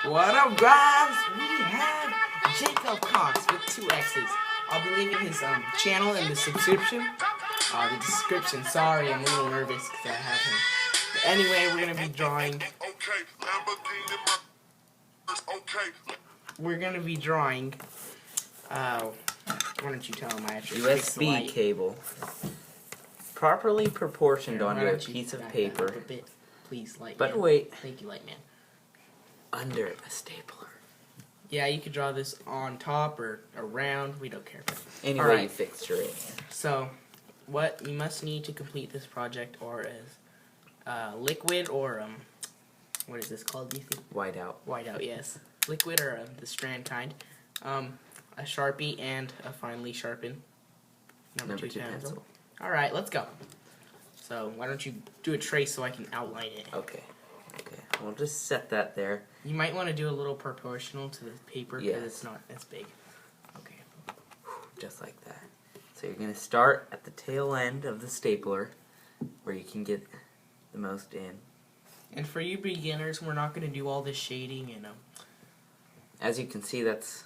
What up, guys? We have Jacob Cox with 2 X's. I'll be leaving his channel in the the description. Sorry, I'm a little nervous because I have him. But anyway, we're gonna be drawing. Why don't you tell him I actually fixed the USB light. cable, properly proportioned Here, why onto a don't you piece of back that paper, up a bit, please, Lightman. but wait, Thank you, Lightman. under a stapler. Yeah, you could draw this on top or around. We don't care. Any All way right. you fixture it. So, what you must need to complete this project is liquid or what is this called? Do you think? Whiteout. Whiteout, yes. Liquid or the strand kind. A Sharpie and a finely sharpened number 2 pencil. All right, let's go. So why don't you do a trace so I can outline it? Okay. Okay. We'll just set that there. You might want to do a little proportional to the paper because it's not as big. Okay. Just like that. So you're going to start at the tail end of the stapler where you can get the most in. And for you beginners, we're not going to do all this shading and as you can see, that's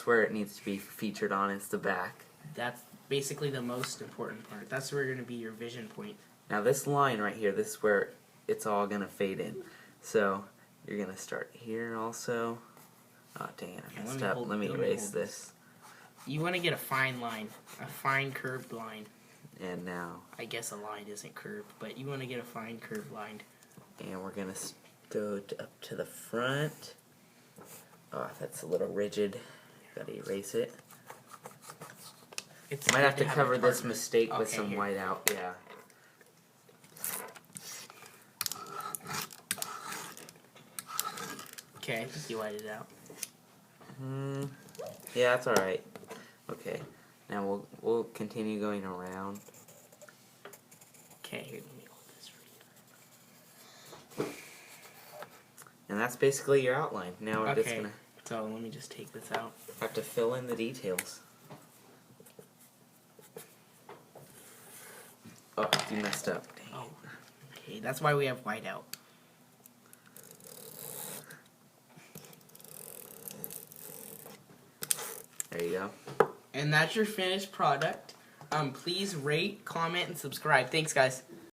where it needs to be featured on. It's the back. that's basically the most important part. That's where going to be your vision point. Now this line right here, this is where it's all going to fade in. So you're going to start here also. Oh dang it, I messed up. Let me erase this. You want to get a fine line, a fine curved line. And now, I guess a line isn't curved, but you want to get a fine curved line. and we're going to go up to the front. Oh, that's a little rigid. Gotta erase it. It's Might have to a cover this partner. mistake with Okay, some here. whiteout, yeah. Okay, I think you whited it out. Yeah, that's alright. Okay, now we'll continue going around. Okay, here, let me hold this for you. And that's basically your outline. Now we're just Okay, gonna so let me just take this out. have to fill in the details. Oh, you messed up. Dang. Oh, okay, that's why we have whiteout. There you go. And that's your finished product. Please rate, comment, and subscribe. Thanks, guys.